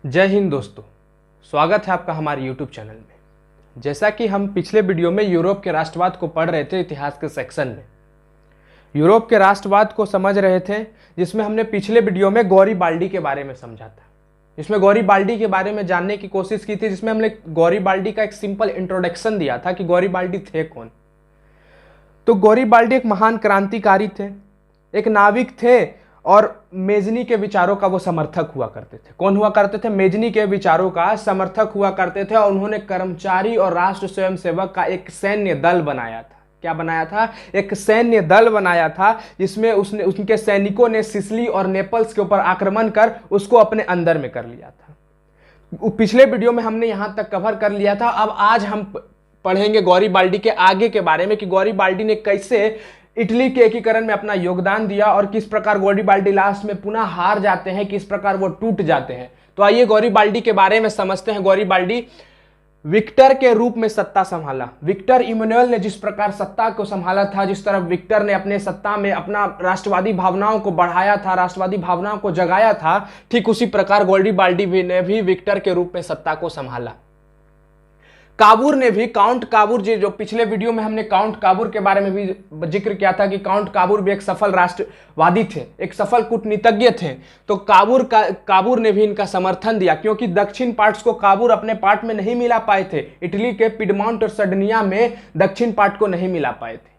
जय हिंद दोस्तों, स्वागत है आपका हमारे YouTube चैनल में। जैसा कि हम पिछले वीडियो में यूरोप के राष्ट्रवाद को पढ़ रहे थे इतिहास के सेक्शन में, यूरोप के राष्ट्रवाद को समझ रहे थे, जिसमें हमने पिछले वीडियो में गौरीबाल्डी के बारे में समझा था, जिसमें गौरीबाल्डी के बारे में जानने की कोशिश की थी, जिसमें हमने गौरीबाल्डी का एक सिंपल इंट्रोडक्शन दिया था कि गौरीबाल्डी थे कौन। तो गौरीबाल्डी एक महान क्रांतिकारी थे, एक नाविक थे और मेजनी के विचारों का वो समर्थक हुआ करते थे। कौन हुआ करते थे? मेजनी के विचारों का समर्थक हुआ करते थे। और उन्होंने कर्मचारी और राष्ट्र स्वयंसेवक का एक सैन्य दल बनाया था। क्या बनाया था? एक सैन्य दल बनाया था, जिसमें उनके सैनिकों ने सिसिली और नेपल्स के ऊपर आक्रमण कर उसको अपने अंदर में कर लिया था। पिछले वीडियो में हमने यहां तक कवर कर लिया था। अब आज हम पढ़ेंगे गौरीबाल्डी के आगे के बारे में कि गौरीबाल्डी ने कैसे इटली के एकीकरण में अपना योगदान दिया और किस प्रकार गौरीबाल्डी लास्ट में पुनः हार जाते हैं, किस प्रकार वो टूट जाते हैं। तो आइए गौरीबाल्डी के बारे में समझते हैं। गौरीबाल्डी विक्टर के रूप में सत्ता संभाला। विक्टर इमैनुअल ने जिस प्रकार सत्ता को संभाला था, जिस तरह विक्टर ने अपने सत्ता में अपना राष्ट्रवादी भावनाओं को बढ़ाया था, राष्ट्रवादी भावनाओं को जगाया था, ठीक उसी प्रकार गौरीबाल्डी ने भी विक्टर के रूप में सत्ता को संभाला। काबूर ने भी, काउंट काबूर जी, जो पिछले वीडियो में हमने काउंट काबूर के बारे में भी जिक्र किया था कि काउंट काबूर भी एक सफल राष्ट्रवादी थे, एक सफल कूटनीतिज्ञ थे। तो काबूर ने भी इनका समर्थन दिया, क्योंकि दक्षिण पार्ट्स को काबूर अपने पार्ट में नहीं मिला पाए थे। इटली के पिडमॉन्ट और सर्डिनिया में दक्षिण पार्ट को नहीं मिला पाए थे।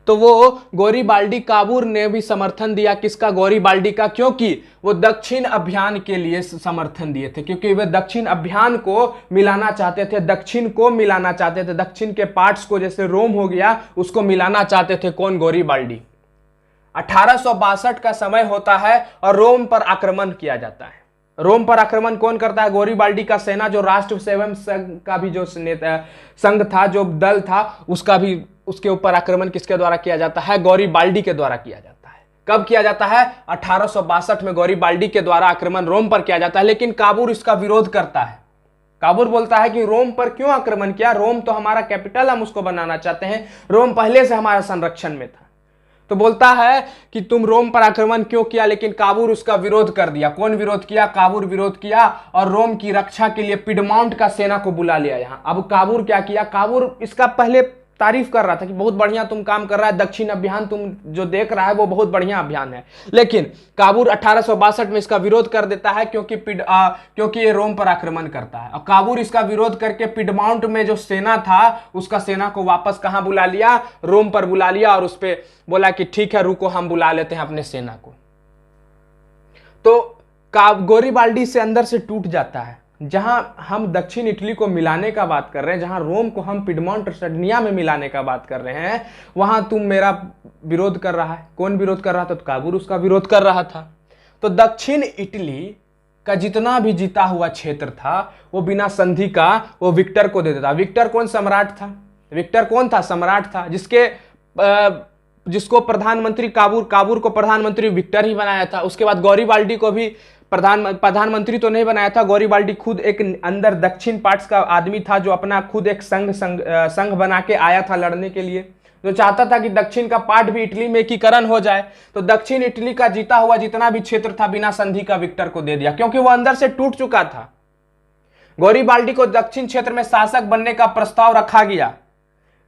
तो वो गौरीबाल्डी, काबूर ने भी समर्थन दिया। किसका? गौरीबाल्डी का, क्योंकि वो दक्षिण अभियान के लिए समर्थन दिए थे, क्योंकि वे दक्षिण अभियान को मिलाना चाहते थे, दक्षिण को मिलाना चाहते थे, दक्षिण के पार्ट्स को, जैसे रोम हो गया, उसको मिलाना चाहते थे। कौन? गौरीबाल्डी। 1862 का समय होता है और रोम पर आक्रमण किया जाता है। रोम पर आक्रमण कौन करता है? गौरीबाल्डी का सेना, जो राष्ट्र सेवक संघ का भी जो नेता संघ था, जो दल था, उसका भी, उसके ऊपर आक्रमण किसके द्वारा किया जाता है? गौरीबाल्डी के द्वारा किया जाता है। कब किया जाता है? 1862 में गौरीबाल्डी के द्वारा आक्रमण रोम पर किया जाता है। लेकिन काबूर इसका विरोध करता है। काबूर बोलता है कि रोम पर क्यों आक्रमण किया? रोम तो हमारा कैपिटल, हम उसको बनाना चाहते हैं, रोम पहले से हमारा संरक्षण में था। तो बोलता है कि तुम रोम पर आक्रमण क्यों किया? लेकिन काबूर उसका विरोध कर दिया। कौन विरोध किया? काबूर विरोध किया और रोम की रक्षा के लिए पिडमाउंट का सेना को बुला लिया यहां। अब काबूर क्या किया? काबूर इसका पहले तारीफ कर रहा था कि बहुत बढ़िया तुम काम कर रहा है, दक्षिण अभियान तुम जो देख रहा है वो बहुत बढ़िया अभियान है। लेकिन काबूर 1862 में इसका विरोध कर देता है, क्योंकि ये रोम पर आक्रमण करता है। और काबूर इसका विरोध करके पिडमाउंट में जो सेना था, उसका सेना को वापस कहां बुला लिया? रोम पर बुला लिया और उस पर बोला कि ठीक है, रुको, हम बुला लेते हैं अपने सेना को। तो गौरीबाल्डी से अंदर से टूट जाता है। जहां हम दक्षिण इटली को मिलाने का बात कर रहे हैं, जहां रोम को हम पिडमॉन्ट और सर्डिनिया में मिलाने का बात कर रहे हैं, वहां तुम मेरा विरोध कर रहा है। कौन विरोध कर रहा था? तो काबूर उसका विरोध कर रहा था। तो दक्षिण इटली का जितना भी जीता हुआ क्षेत्र था, वो बिना संधि का वो विक्टर को दे देता। विक्टर कौन? सम्राट था। विक्टर कौन था? सम्राट था, जिसको प्रधानमंत्री काबूर को प्रधानमंत्री विक्टर ही बनाया था। उसके बाद गौरीबाल्डी को भी प्रधानमंत्री तो नहीं बनाया था। गौरीबाल्डी खुद एक अंदर दक्षिण पार्ट्स का आदमी था, जो अपना खुद एक संघ बना के आया था लड़ने के लिए, जो चाहता था कि दक्षिण का पार्ट भी इटली में एकीकरण हो जाए। तो दक्षिण इटली का जीता हुआ जितना भी क्षेत्र था, बिना संधि का विक्टर को दे दिया, क्योंकि वो अंदर से टूट चुका था। गौरीबाल्डी को दक्षिण क्षेत्र में शासक बनने का प्रस्ताव रखा गया।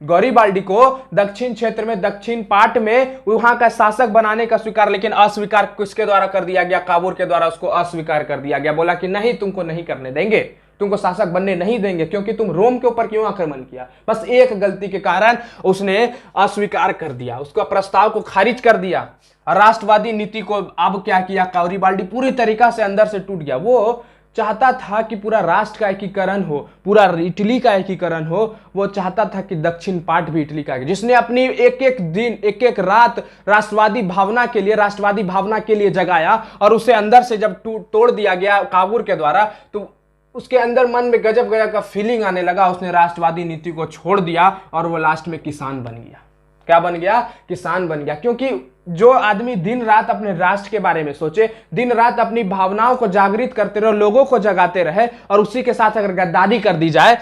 गौरीबाल्डी को दक्षिण क्षेत्र में, दक्षिण पार्ट में वहां का शासक बनाने का स्वीकार, लेकिन अस्वीकार किसके द्वारा कर दिया गया? काबूर के द्वारा उसको अस्वीकार कर दिया गया। बोला कि नहीं, तुमको नहीं करने देंगे, तुमको शासक बनने नहीं देंगे, क्योंकि तुम रोम के ऊपर क्यों आक्रमण किया? बस एक गलती के कारण उसने अस्वीकार कर दिया, उसका प्रस्ताव को खारिज कर दिया। राष्ट्रवादी नीति को अब क्या किया? गौरीबाल्डी पूरी तरीका से अंदर से टूट गया। वो चाहता था कि पूरा राष्ट्र का एकीकरण हो, पूरा इटली का एकीकरण हो। वो चाहता था कि दक्षिण पार्ट भी इटली का, जिसने अपनी एक एक दिन, एक एक रात राष्ट्रवादी भावना के लिए जगाया, और उसे अंदर से जब तोड़ दिया गया काबूर के द्वारा, तो उसके अंदर मन में गजब गजब का फीलिंग आने लगा। उसने राष्ट्रवादी नीति को छोड़ दिया और वो लास्ट में किसान बन गया। क्या बन गया? किसान बन गया। क्योंकि जो आदमी दिन रात अपने राष्ट्र के बारे में सोचे, दिन रात अपनी भावनाओं को जागृत करते रहे, लोगों को जगाते रहे, और उसी के साथ अगर गद्दारी कर दी जाए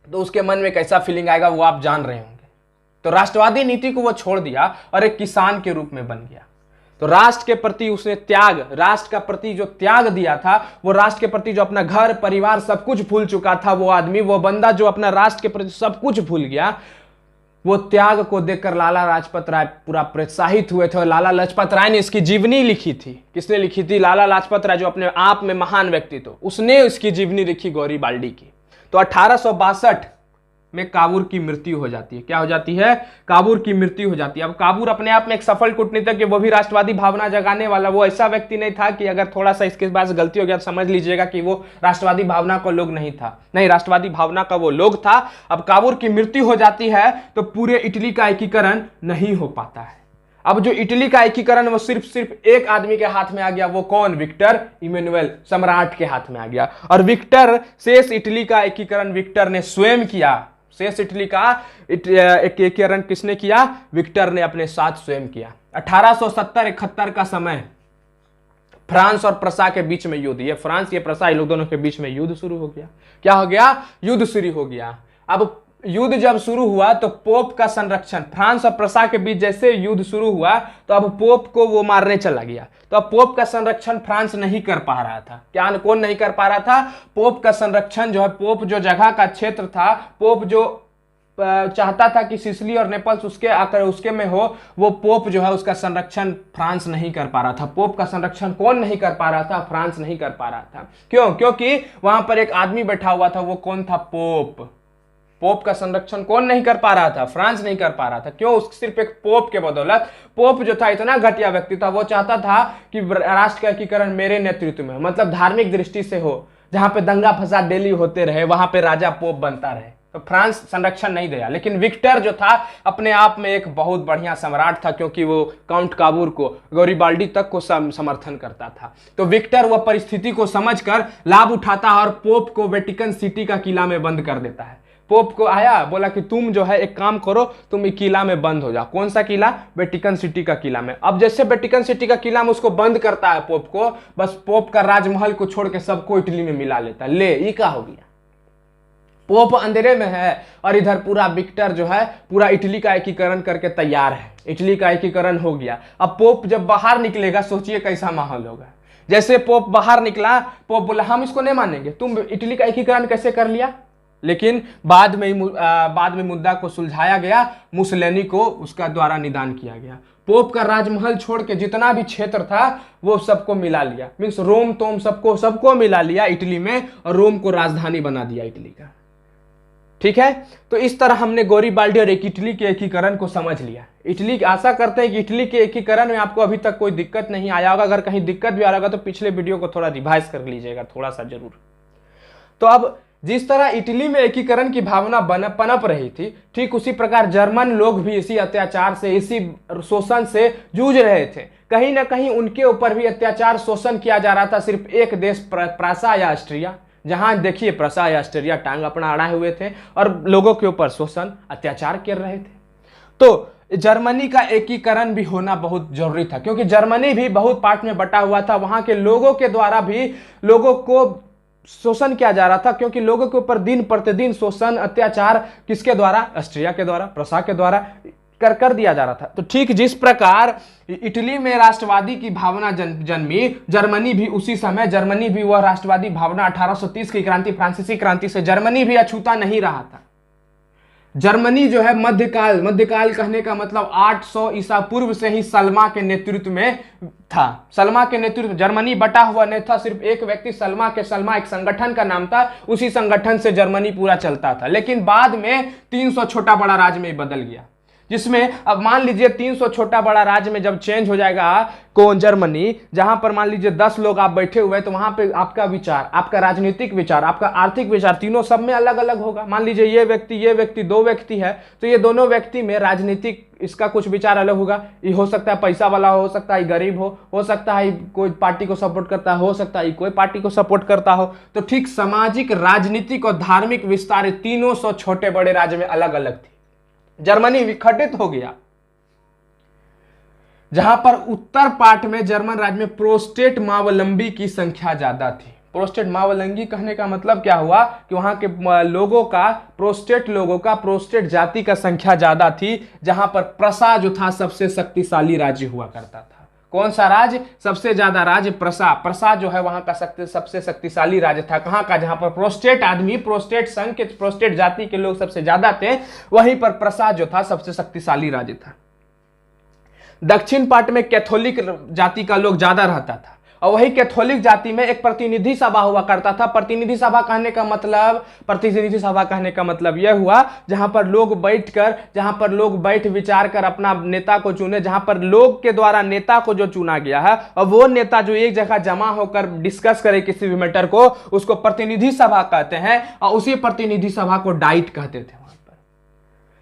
तो उसके मन में कैसा फीलिंग आएगा वो आप जान रहे होंगे। तो राष्ट्रवादी नीति को वो छोड़ दिया और एक किसान के रूप में बन गया। तो राष्ट्र के प्रति उसने त्याग, राष्ट्र का प्रति जो त्याग दिया था, वो राष्ट्र के प्रति जो अपना घर परिवार सब कुछ भूल चुका था, वो आदमी, वो बंदा जो अपना राष्ट्र के प्रति सब कुछ भूल गया, वो त्याग को देखकर लाला लाजपत राय पूरा प्रोत्साहित हुए थे। और लाला लाजपत राय ने इसकी जीवनी लिखी थी। किसने लिखी थी? लाला लाजपत राय, जो अपने आप में महान व्यक्ति थे, उसने इसकी जीवनी लिखी गौरीबाल्डी की। तो 1862 में काबूर की मृत्यु हो जाती है। क्या हो जाती है? काबूर की मृत्यु हो जाती है। अब काबूर अपने आप में एक सफल कूटनीतिक है, वो भी राष्ट्रवादी भावना जगाने वाला, वो ऐसा व्यक्ति नहीं था कि अगर थोड़ा सा इसके पास गलती हो गया तो समझ लीजिएगा कि वो राष्ट्रवादी भावना का लोग नहीं था। नहीं, राष्ट्रवादी भावना का वो लोग था। अब काबूर की मृत्यु हो जाती है तो पूरे इटली का एकीकरण नहीं हो पाता है। अब जो इटली का एकीकरण वो सिर्फ एक आदमी के हाथ में आ गया। वो कौन? विक्टर इमैनुअल, सम्राट के हाथ में आ गया। और विक्टर, शेष इटली का एकीकरण विक्टर ने स्वयं किया। शेष इटली का एकीकरण किसने किया? विक्टर ने अपने साथ स्वयं किया। 1870-71 का समय, फ्रांस और प्रसा के बीच में युद्ध, ये फ्रांस ये प्रसा, ये लोग दोनों के बीच में युद्ध शुरू हो गया। क्या हो गया? युद्ध शुरू हो गया। अब युद्ध जब शुरू हुआ तो पोप का संरक्षण, फ्रांस और प्रसा के बीच जैसे युद्ध शुरू हुआ तो अब पोप को वो मारने चला गया। तो अब पोप का संरक्षण फ्रांस नहीं कर पा रहा था। क्या कौन नहीं कर पा रहा था? पोप का संरक्षण जो है, पोप जो जगह का क्षेत्र था, पोप जो चाहता था कि सिसिली और नेपल्स उसके आकर उसके में हो, वो पोप जो है उसका संरक्षण फ्रांस नहीं कर पा रहा था। पोप का संरक्षण कौन नहीं कर पा रहा था? फ्रांस नहीं कर पा रहा था। क्यों? क्योंकि वहां पर एक आदमी बैठा हुआ था। वो कौन था? पोप। पोप का संरक्षण कौन नहीं कर पा रहा था? फ्रांस नहीं कर पा रहा था। क्यों? सिर्फ एक पोप के बदौलत। पोप जो था इतना घटिया व्यक्ति था, वो चाहता था कि राष्ट्र का एकीकरण मेरे नेतृत्व में, मतलब धार्मिक दृष्टि से हो, जहां पे दंगा फसाद डेली होते रहे, वहां पे राजा पोप बनता रहे। तो फ्रांस संरक्षण नहीं दिया। लेकिन विक्टर जो था अपने आप में एक बहुत बढ़िया सम्राट था, क्योंकि वो काउंट काबूर को, गौरीबाल्डी तक को समर्थन करता था। तो विक्टर वह परिस्थिति को समझकर लाभ उठाता है और पोप को वेटिकन सिटी का किला में बंद कर देता है। पोप को आया, बोला कि तुम जो है एक काम करो, तुम एक किला में बंद हो जाओ। कौन सा किला? वेटिकन सिटी का किला में। अब जैसे वेटिकन सिटी का किला में उसको बंद करता है पोप को, बस पोप का राजमहल को छोड़ के सबको इटली में मिला लेता है। ले, ये क्या हो गया? पोप अंधेरे में है और इधर पूरा विक्टर जो है पूरा इटली का एकीकरण करके तैयार है। इटली का एकीकरण हो गया। अब पोप जब बाहर निकलेगा, सोचिए कैसा माहौल होगा। जैसे पोप बाहर निकला, पोप बोला हम इसको नहीं मानेंगे, तुम इटली का एकीकरण कैसे कर लिया? लेकिन बाद में मुद्दा को सुलझाया गया, मुसोलिनी को उसका द्वारा निदान किया गया। पोप का राजमहल छोड़ के जितना भी क्षेत्र था वो सबको मिला लिया, मीन्स रोम तोम सबको मिला लिया इटली में, और रोम को राजधानी बना दिया इटली का। ठीक है, तो इस तरह हमने गौरीबाल्डी और इटली के एकीकरण को समझ लिया। इटली, आशा करते हैं कि इटली के एकीकरण में आपको अभी तक कोई दिक्कत नहीं आया होगा। अगर कहीं दिक्कत भी आ रहा होगा तो पिछले वीडियो को थोड़ा रिवाइज कर लीजिएगा, थोड़ा सा जरूर। तो अब जिस तरह इटली में एकीकरण की भावना पनप रही थी, ठीक उसी प्रकार जर्मन लोग भी इसी अत्याचार से, इसी शोषण से जूझ रहे थे। कहीं ना कहीं उनके ऊपर भी अत्याचार शोषण किया जा रहा था। सिर्फ एक देश प्रासा या ऑस्ट्रिया, जहां देखिए प्रासा या ऑस्ट्रिया टांग अपना अड़ाए हुए थे और लोगों के ऊपर शोषण अत्याचार कर रहे थे। तो जर्मनी का एकीकरण भी होना बहुत जरूरी था, क्योंकि जर्मनी भी बहुत पार्ट में बटा हुआ था। वहां के लोगों के द्वारा भी लोगों को शोषण किया जा रहा था, क्योंकि लोगों के ऊपर दिन प्रतिदिन शोषण अत्याचार किसके द्वारा? ऑस्ट्रिया के द्वारा, प्रसा के द्वारा कर दिया जा रहा था। तो ठीक जिस प्रकार इटली में राष्ट्रवादी की भावना जन्मी, जर्मनी भी उसी समय, जर्मनी भी वह राष्ट्रवादी भावना 1830 की क्रांति, फ्रांसीसी क्रांति से जर्मनी भी अछूता नहीं रहा था। जर्मनी जो है मध्यकाल कहने का मतलब 800 ईसा पूर्व से ही सलमा के नेतृत्व में था। सलमा के नेतृत्व, जर्मनी बटा हुआ नहीं था, सिर्फ एक व्यक्ति सलमा एक संगठन का नाम था, उसी संगठन से जर्मनी पूरा चलता था। लेकिन बाद में 300 छोटा बड़ा राज्य में बदल गया, जिसमें अब मान लीजिए 300 छोटा बड़ा राज्य में जब चेंज हो जाएगा कौन? जर्मनी, जहां पर मान लीजिए 10 लोग आप बैठे हुए हैं, तो वहां पे आपका विचार, आपका राजनीतिक विचार, आपका आर्थिक विचार, तीनों सब में अलग अलग होगा। मान लीजिए ये व्यक्ति 2 व्यक्ति है, तो ये दोनों व्यक्ति में राजनीतिक इसका कुछ विचार अलग होगा। ये हो सकता है पैसा वाला, हो सकता है गरीब हो सकता है कोई पार्टी को सपोर्ट करता हो सकता है कोई पार्टी को सपोर्ट करता हो। तो ठीक सामाजिक, राजनीतिक और धार्मिक विस्तार तीनों सौ छोटे बड़े राज्य में अलग अलग थी। जर्मनी विखंडित हो गया, जहां पर उत्तर पार्ट में जर्मन राज्य में प्रोस्टेट मावलंबी की संख्या ज्यादा थी। प्रोस्टेट मावलंबी कहने का मतलब क्या हुआ कि वहां के लोगों का, प्रोस्टेट जाति का संख्या ज्यादा थी, जहां पर प्रसा जो था सबसे शक्तिशाली राज्य हुआ करता था। कौन सा राज्य? सबसे ज्यादा राज्य प्रसा। प्रसा जो है वहां का सबसे शक्तिशाली राज्य था। कहां का? जहां पर प्रोस्टेट आदमी, प्रोस्टेट संघ के, प्रोस्टेट जाति के लोग सबसे ज्यादा थे, वहीं पर प्रसा जो था सबसे शक्तिशाली राज्य था। दक्षिण पार्ट में कैथोलिक जाति का लोग ज्यादा रहता था, और वही कैथोलिक जाति में एक प्रतिनिधि सभा हुआ करता था। प्रतिनिधि सभा कहने का मतलब यह हुआ जहां पर लोग बैठ विचार कर अपना नेता को चुने, जहां पर लोग के द्वारा नेता को जो चुना गया है और वो नेता जो एक जगह जमा होकर डिस्कस करे किसी भी मैटर को, उसको प्रतिनिधि सभा कहते हैं, और उसी प्रतिनिधि सभा को डाइट कहते थे।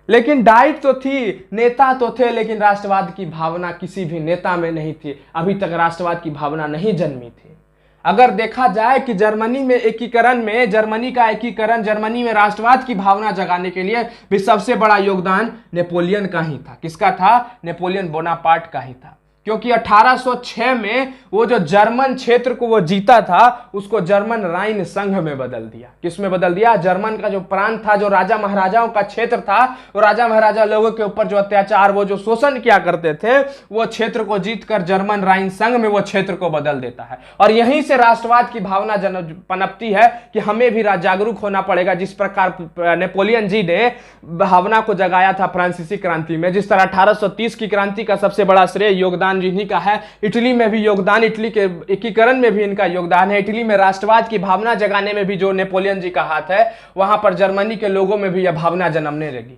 लेकिन डाइट तो थी, नेता तो थे, लेकिन राष्ट्रवाद की भावना किसी भी नेता में नहीं थी। अभी तक राष्ट्रवाद की भावना नहीं जन्मी थी। अगर देखा जाए कि जर्मनी में जर्मनी में राष्ट्रवाद की भावना जगाने के लिए भी सबसे बड़ा योगदान नेपोलियन का ही था। किसका था? नेपोलियन बोनापार्ट का ही था। क्योंकि 1806 में वो जो जर्मन क्षेत्र को वो जीता था, उसको जर्मन राइन संघ में बदल दिया। किस में बदल दिया? जर्मन का जो प्रांत था, जो राजा महाराजाओं का क्षेत्र था, वो राजा महाराजा लोगों के ऊपर जो अत्याचार, वो जो शोषण किया करते थे, वो क्षेत्र को जीतकर जर्मन राइन संघ में वो क्षेत्र को बदल देता है। और यहीं से राष्ट्रवाद की भावना पनपती है कि हमें भी जागरूक होना पड़ेगा। जिस प्रकार नेपोलियन जी ने भावना को जगाया था फ्रांसीसी क्रांति में, जिस तरह 1830 की क्रांति का सबसे बड़ा श्रेय योगदान जिन्हीं का है, इटली में भी योगदान, इटली के एकीकरण में भी इनका योगदान है। इटली में राष्ट्रवाद की भावना जगाने में भी जो नेपोलियन जी का हाथ है, वहां पर जर्मनी के लोगों में भी यह भावना जन्मने लगी।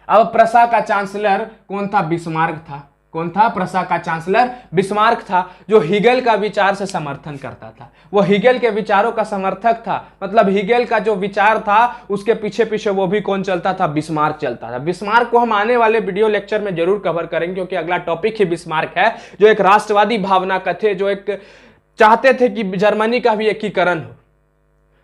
अब प्रसा का चांसलर कौन था? बिस्मार्क था। कौन था? प्रसा का चांसलर बिस्मार्क था, जो हिगेल का विचार से समर्थन करता था। वो हिगेल के विचारों का समर्थक था। मतलब हिगेल का जो विचार था उसके पीछे पीछे वो भी कौन चलता था? बिस्मार्क चलता था। बिस्मार्क को हम आने वाले वीडियो लेक्चर में जरूर कवर करेंगे, क्योंकि अगला टॉपिक ही बिस्मार्क है, जो एक राष्ट्रवादी भावना का थे, जो एक चाहते थे कि जर्मनी का भी एकीकरण हो।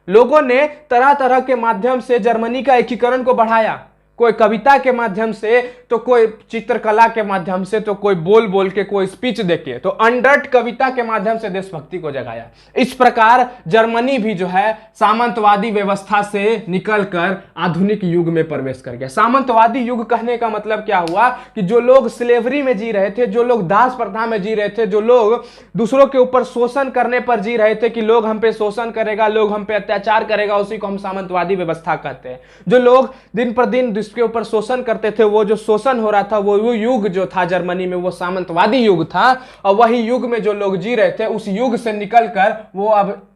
लोगों ने तरह तरह के माध्यम से जर्मनी का एकीकरण को बढ़ाया। कोई कविता के माध्यम से, तो कोई चित्रकला के माध्यम से, तो कोई बोल बोल के, कोई स्पीच देके, तो अनडर्ट कविता के माध्यम से देशभक्ति को जगाया। इस प्रकार जर्मनी भी जो है सामंतवादी व्यवस्था से निकलकर आधुनिक युग में प्रवेश कर गया। सामंतवादी युग कहने का मतलब क्या हुआ कि जो लोग स्लेवरी में जी रहे थे, जो लोग दास प्रथा में जी रहे थे, जो लोग दूसरों के ऊपर शोषण करने पर जी रहे थे कि लोग हम पे शोषण करेगा, लोग हम पे अत्याचार करेगा, उसी को हम सामंतवादी व्यवस्था कहते हैं। जो लोग दिन पर दिन के ऊपर शोषण करते थे, वो जो शोषण हो रहा था, वो युग जो था जर्मनी में, वो सामंतवादी युग था। और वही युग में जो लोग जी रहे थे, उस युग से निकलकर वो अब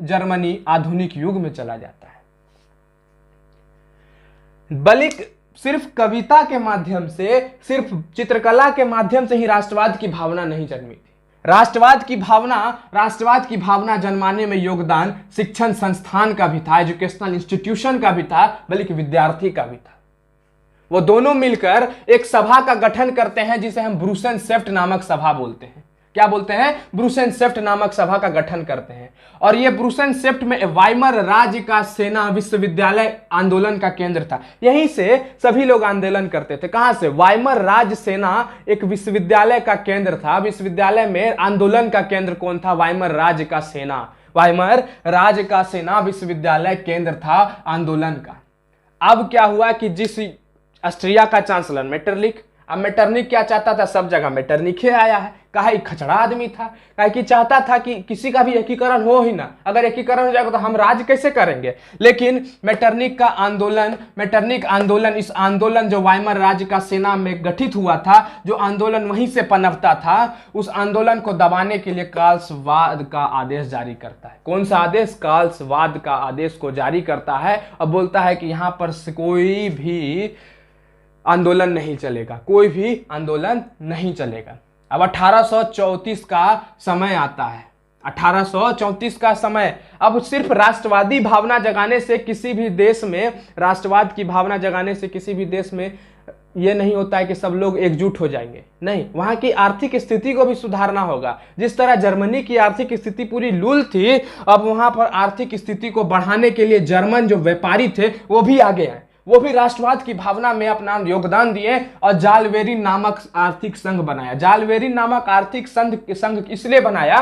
जर्मनी आधुनिक युग में चला जाता है। बल्कि सिर्फ कविता के माध्यम से, सिर्फ चित्रकला के माध्यम से ही राष्ट्रवाद की भावना नहीं जन्मी थी। राष्ट्रवाद की भावना जन्माने में योगदान शिक्षण संस्थान का भी था, एजुकेशनल इंस्टीट्यूशन का भी था, बल्कि विद्यार्थी का भी था। वो दोनों मिलकर एक सभा का गठन करते हैं, जिसे हम ब्रूसेनसेफ्ट नामक सभा बोलते हैं। क्या बोलते हैं? ब्रूसेनसेफ्ट नामक सभा का गठन करते हैं। और ये ब्रूसेनसेफ्ट में वाइमर राज्य का सेना विश्वविद्यालय आंदोलन का केंद्र था। यहीं से सभी लोग आंदोलन करते थे। कहां से? वाइमर राज्य सेना एक विश्वविद्यालय का केंद्र था। विश्वविद्यालय में आंदोलन का केंद्र कौन था? वाइमर राज्य का सेना। वाइमर राज्य का सेना विश्वविद्यालय केंद्र था आंदोलन का। अब क्या हुआ कि जिस ऑस्ट्रिया का चांसलर मेटरनिख, अब मेटरनिख क्या चाहता था? सब जगह मेटरनिख ही आया है। कहा खचड़ा आदमी था, कहा कि चाहता था कि किसी का भी एकीकरण हो ही ना। अगर एकीकरण हो जाएगा तो हम राज कैसे करेंगे? लेकिन मेटरनिख आंदोलन, इस आंदोलन जो वाइमर राज्य का सेना में गठित हुआ था, जो आंदोलन वहीं से पनपता था, उस आंदोलन को दबाने के लिए कार्लसवाद का आदेश जारी करता है। कौन सा आदेश? कार्लसवाद का आदेश को जारी करता है और बोलता है कि यहां पर कोई भी आंदोलन नहीं चलेगा, कोई भी आंदोलन नहीं चलेगा। अब 1834 का समय आता है। 1834 का समय। अब सिर्फ राष्ट्रवादी भावना जगाने से किसी भी देश में, राष्ट्रवाद की भावना जगाने से किसी भी देश में यह नहीं होता है कि सब लोग एकजुट हो जाएंगे। नहीं, वहां की आर्थिक स्थिति को भी सुधारना होगा। जिस तरह जर्मनी की आर्थिक स्थिति पूरी लूल थी, अब वहां पर आर्थिक स्थिति को बढ़ाने के लिए जर्मन जो व्यापारी थे वो भी आगे आए। वो भी राष्ट्रवाद की भावना में अपना योगदान दिए और जालवेरी नामक आर्थिक संघ बनाया। जालवेरी नामक आर्थिक संघ इसलिए बनाया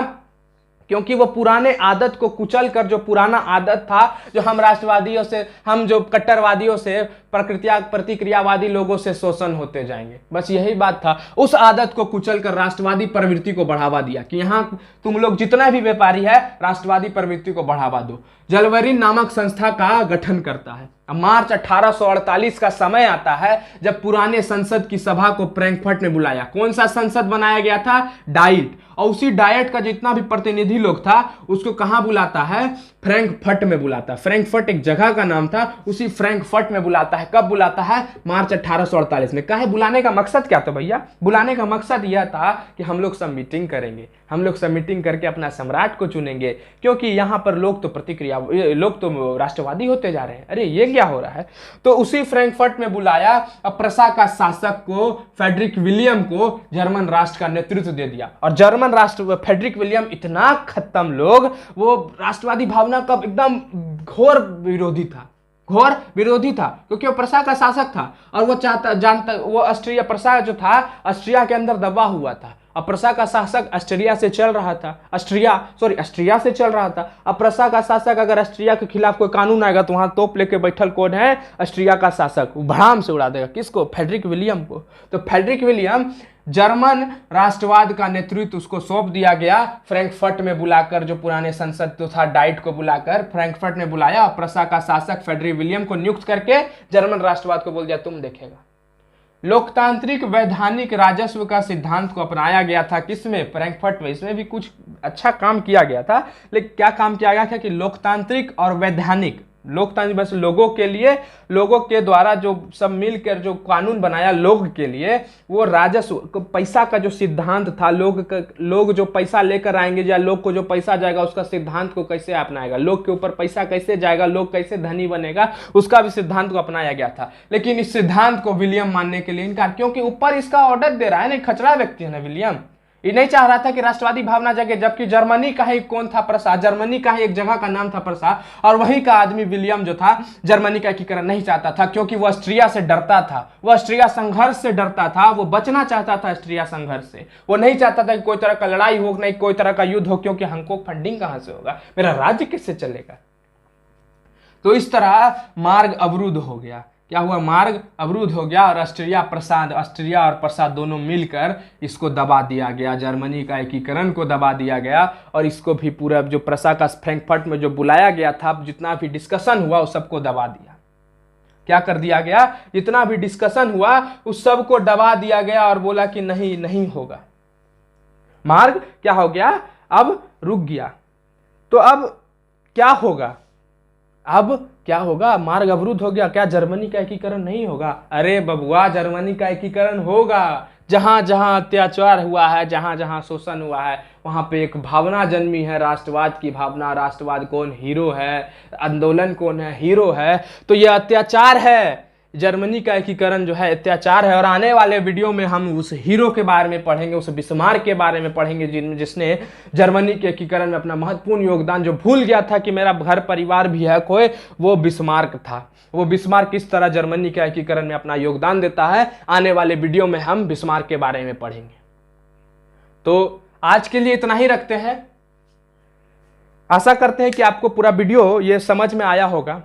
क्योंकि वो पुराने आदत को कुचल कर, जो पुराना आदत था, जो हम राष्ट्रवादियों से, हम जो कट्टरवादियों से, प्रतिक्रियावादी लोगों से शोषण होते जाएंगे, बस यही बात था। उस आदत को कुचल कर राष्ट्रवादी प्रवृत्ति को बढ़ावा दिया कि यहां तुम लोग जितना भी व्यापारी है राष्ट्रवादी प्रवृत्ति को बढ़ावा दो। जलवरीन नामक संस्था का गठन करता है। मार्च 1848 का समय आता है जब पुराने संसद की सभा को फ्रैंकफर्ट में बुलाया। कौन सा संसद बनाया गया था? डाइट। और उसी डाइट का जितना भी प्रतिनिधि लोग था उसको कहां बुलाता है? फ्रैंकफर्ट में बुलाता है। फ्रैंकफर्ट एक जगह का नाम था, उसी फ्रैंकफर्ट में बुलाता है। कब बुलाता है? मार्च 1848 में। काहे बुलाने का मकसद क्या था भैया? बुलाने का मकसद यह था कि हम लोग सब मीटिंग करेंगे, हम लोग सब मीटिंग करके अपना सम्राट को चुनेंगे, क्योंकि यहां पर लोग तो राष्ट्रवादी होते जा रहे हैं। अरे ये क्या हो रहा है? तो उसी फ्रैंकफर्ट में बुलाया। अब प्रसा का शासक को, फ्रेडरिक विलियम को जर्मन राष्ट्र का नेतृत्व दे दिया। और जर्मन राष्ट्र, फ्रेडरिक विलियम इतना खत्म लोग, वो राष्ट्रवादी भावना का एकदम घोर विरोधी था, घोर विरोधी था, क्योंकि वो प्रसा का शासक था और वो वो ऑस्ट्रिया, प्रसा जो था ऑस्ट्रिया के अंदर दबा हुआ था। अब प्रसा का शासक ऑस्ट्रिया से चल रहा था, ऑस्ट्रिया से चल रहा था। अब प्रसा का शासक अगर ऑस्ट्रिया के खिलाफ कोई कानून आएगा तो वहां तोप लेके बैठल कौन है? ऑस्ट्रिया का शासक। भड़ाम से उड़ा देगा। किसको? फ्रेडरिक विलियम को। तो फ्रेडरिक विलियम, जर्मन राष्ट्रवाद का नेतृत्व उसको सौंप दिया गया। फ्रैंकफर्ट में बुलाकर, जो पुराने संसद तो था डाइट को बुलाकर फ्रैंकफर्ट में बुलाया और प्रसा का शासक फ्रेडरिक विलियम को नियुक्त करके जर्मन राष्ट्रवाद को बोल दिया तुम देखेगा। लोकतांत्रिक वैधानिक राजस्व का सिद्धांत को अपनाया गया था। किसमें? फ्रैंकफर्ट में। इसमें भी कुछ अच्छा काम किया गया था, लेकिन क्या काम किया गया था कि लोकतांत्रिक और वैधानिक, लोकतांत्रिक बस लोगों के लिए, लोगों के द्वारा जो सब मिलकर जो कानून बनाया लोग के लिए, वो राजस्व, पैसा का जो सिद्धांत था, लोग जो पैसा लेकर आएंगे या लोग को जो पैसा जाएगा उसका सिद्धांत को कैसे अपनाएगा, लोग के ऊपर पैसा कैसे जाएगा, लोग कैसे धनी बनेगा, उसका भी सिद्धांत को अपनाया गया था। लेकिन इस सिद्धांत को विलियम मानने के लिए इनकार, क्योंकि ऊपर इसका ऑर्डर दे रहा है ना, खचड़ा व्यक्ति है ना विलियम। ये नहीं चाह रहा था कि राष्ट्रवादी भावना जगे, जबकि जर्मनी का ही कौन था? प्रसा। जर्मनी का ही एक जगह का नाम था प्रसा, और वहीं का आदमी विलियम जो था जर्मनी का एकीकरण नहीं चाहता था, क्योंकि वो ऑस्ट्रिया से डरता था, वो ऑस्ट्रिया संघर्ष से डरता था, वो बचना चाहता था ऑस्ट्रिया संघर्ष से। वो नहीं चाहता था कि कोई तरह का लड़ाई हो, नहीं कोई तरह का युद्ध हो, क्योंकि हमको फंडिंग कहां से होगा, मेरा राज्य किससे चलेगा। तो इस तरह मार्ग अवरुद्ध हो गया। क्या हुआ? मार्ग अवरुद्ध हो गया और ऑस्ट्रिया और प्रसा दोनों मिलकर इसको दबा दिया गया, जर्मनी का एकीकरण को दबा दिया गया। और इसको भी पूरा जो प्रसा का फ्रैंकफर्ट में जो बुलाया गया था, जितना भी डिस्कशन हुआ उस सबको दबा दिया। क्या कर दिया गया? जितना भी डिस्कशन हुआ उस सब को दबा दिया गया और बोला कि नहीं, नहीं होगा। मार्ग क्या हो गया? अब रुक गया। तो अब क्या होगा? अब क्या होगा? मार्ग अवरुद्ध हो गया। क्या जर्मनी का एकीकरण नहीं होगा? अरे बबुआ, जर्मनी का एकीकरण होगा। जहां जहां अत्याचार हुआ है, जहां जहां शोषण हुआ है, वहां पे एक भावना जन्मी है, राष्ट्रवाद की भावना। राष्ट्रवाद कौन हीरो है, आंदोलन कौन है, हीरो है। तो यह अत्याचार है, जर्मनी का एकीकरण जो है अत्याचार है। और आने वाले वीडियो में हम उस हीरो के बारे में पढ़ेंगे, उस बिस्मार्क के बारे में पढ़ेंगे, जिसने जर्मनी के एकीकरण में अपना महत्वपूर्ण योगदान, जो भूल गया था कि मेरा घर परिवार भी है कोई, वो बिस्मार्क था। वो बिस्मार्क किस तरह जर्मनी के एकीकरण में अपना योगदान देता है, आने वाले वीडियो में हम बिस्मार्क के बारे में पढ़ेंगे। तो आज के लिए इतना ही रखते हैं। आशा करते हैं कि आपको पूरा वीडियो ये समझ में आया होगा।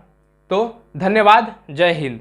तो धन्यवाद। जय हिंद।